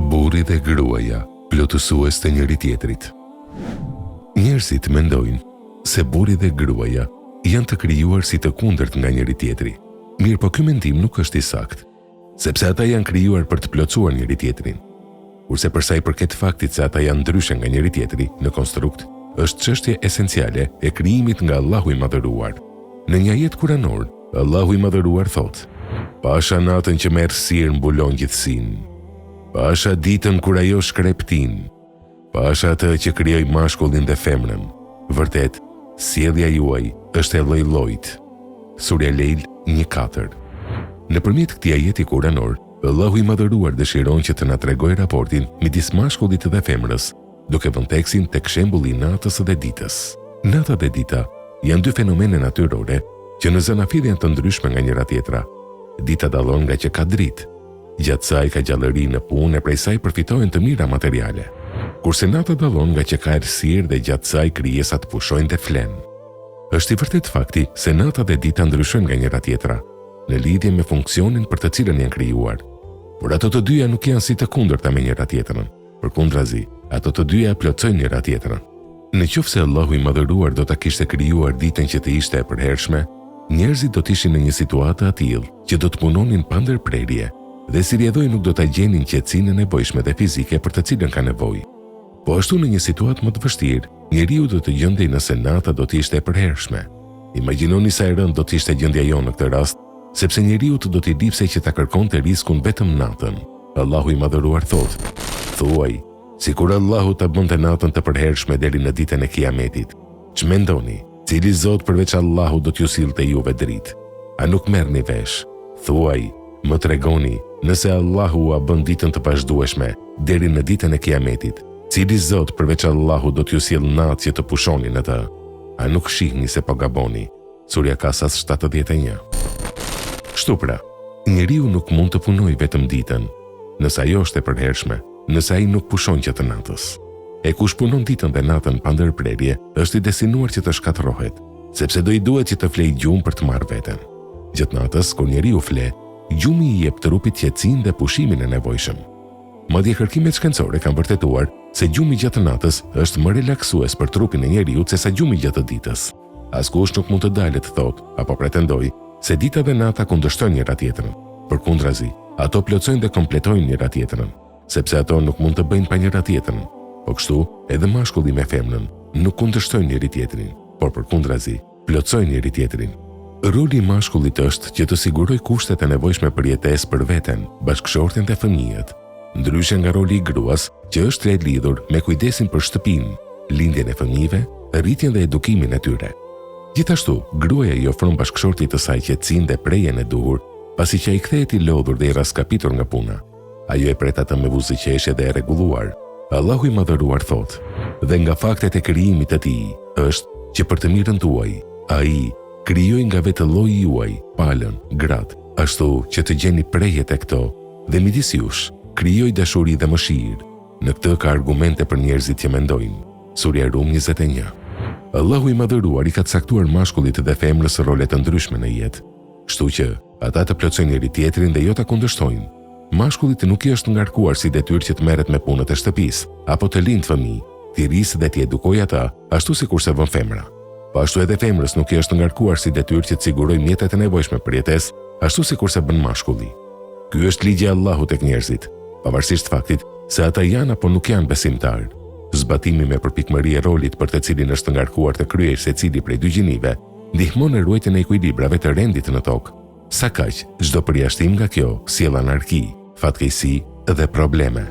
Burri dhe gruaja, plotësues të njëri tjetrit. Njerëzit mendojnë se burri dhe gruaja janë të krijuar si të kundërt nga njëri tjetri. Mirë, po ky mendim nuk është i saktë, sepse ata janë krijuar për të plotësuar njëri tjetrin. Kurse për sa i përket faktit se ata janë ndryshe nga njëri tjetri në konstrukt, është çështje esenciale e krijimit nga Allahu i Madhëruar. Në një ajet kuranor, Allahu i Madhëruar thotë: "Pasha natën që me errësirë mbulon gjithësinë. Pasha ditën kur ajo shkrep tin. Pasha atë që krijoi mashkullin dhe femrën. Vërtet, sjellja juaj është e lloj-llojit." Surja Lejl 1:4. Nëpërmjet këtij ajeti kuranor, Allahu i Madhëruar dëshiron që të na tregojë raportin midis mashkullit dhe femrës, duke vënë teksin tek shembulli i natës dhe ditës. Nata dhe dita janë dy fenomene natyrore që në zanafil janë të ndryshme nga njëra tjetra. Dita dallon nga që ka dritë, gjatë saj ka gjallëri në punë e prej saj përfitojnë të mira materiale. Kurse nata dallon nga që ka errësirë dhe gjatë saj krijesat pushojnë dhe flenë. Është i vërtet fakti se nata dhe dita ndryshojnë nga njëra tjetra në lidhje me funksionin për të cilën janë krijuar. Por ato të dyja nuk janë si të kundërta me njëra tjetrën. Përkundrazi, ato të dyja plotësojnë njëra tjetrën. Nëse Allahu i Madhëruar do ta kishte krijuar ditën që të ishte e përhershme, njerëzit do të ishin në një situatë të tillë që do të punonin pa ndërprerje dhe si rjedhoj nuk do ta gjenin qetësinë e nevojshme dhe fizike për të cilën ka nevojë. Po ashtu në një situatë më të vështirë, njeriu do të gjendej nëse nata do të ishte e përhershme. Imagjinoni sa e rëndë do të ishte gjendja jonë në këtë rast, sepse njeriu do t'i lipsej që ta kërkonte riskun vetëm natën. Allahu i Madhëruar thotë: "Thuaj, sikur Allahu ta bënte natën të përhershme deri në ditën e Kiametit. Ç'mendoni, cili Zot përveç Allahu do t'ju sillte juve dritë? A nuk merrni vesh? Thuaj, më tregoni, nëse Allahu a bën ditën të vazhdueshme deri në ditën e Kiametit, cili Zot përveç Allahu do t'ju sjell natë që të pushonin atë? A nuk shihni se po gaboni?" Surja Kasas 71. Kështu pra, njeriu nuk mund të punojë vetëm ditën, nëse ajo është e përhershme, nëse ai nuk pushon gjatë natës. E kush punon ditën dhe natën pa ndërprerje, është i destinuar që të shkatërrohet, sepse do i duhet që të flejë gjumë për të marrë veten. Gjatë natës, kur njeriu fle, gjumi i jep trupit qetësinë dhe pushimin e nevojshëm. Madje kërkimet shkencore kanë vërtetuar se gjumi gjatë natës është më relaksues për trupin e njeriu se sa gjumi gjatë ditës. Askush nuk mund të dalë të thotë apo pretendojë se dita dhe nata kundërshtojnë njëra tjetrën. Përkundrazi, ato plotësojnë dhe kompletojnë njëra tjetrën, sepse ato nuk mund të bëjnë pa njëra tjetrën. Po kështu, edhe mashkulli me femrën nuk kundërshtojnë njëri tjetrin, por përkundrazi, plotësojnë njëri tjetrin. Roli i mashkullit është që të sigurojë kushtet e nevojshme për jetesë për veten, bashkëshorten dhe fëmijët, ndryshe nga roli i gruas, që është e lidhur me kujdesin për shtëpinë, lindjen e fëmijëve, rritjen dhe edukimin e tyre. Gjithashtu, gruaja i ofron bashkëshortit të saj qetësinë dhe prejen e duhur, pasi që ai kthehet i lodhur dhe i raskapitur nga puna. Ajo e pret atë me buzëqeshje dhe e rregulluar. Allahu i Madhëruar thotë: "Dhe nga faktet e krijimit të tij është që për të mirën tuaj, ai krijoi nga vetë lloji juaj palën, gratë, ashtu që të gjeni prejet e këto, dhe midis jush krijoi dashuri dhe mëshirë. Në këtë ka argumente për njerëzit që mendojnë." Surja Rum 21. Allahu i Madhëruar i ka caktuar mashkullit dhe femrës role të ndryshme në jetë, kështu që ata të plotësojnë njëri tjetrin dhe jo ta kundërshtojnë. Mashkullit nuk i është ngarkuar si detyrë që të merret me punët e shtëpisë, apo të lindë fëmijë, t'i rrisë dhe t'i edukojë ata, ashtu sikurse bën femra. Po ashtu edhe femrës nuk i është ngarkuar si detyrë që të sigurojë mjetet e nevojshme për jetesë, ashtu sikurse bën mashkulli. Ky është ligji i Allahut tek njerëzit, pavarësisht faktit se ata janë apo nuk janë besimtarë. Zbatimi me përpikmëri e rolit për të cilin është ngarkuar të kryej secili prej dy gjinive, ndihmon në ruajtjen e ekuilibrave të rendit në tokë. Sa kaq, çdo përjashtim nga kjo sjell anarki, fatkeqësi dhe probleme.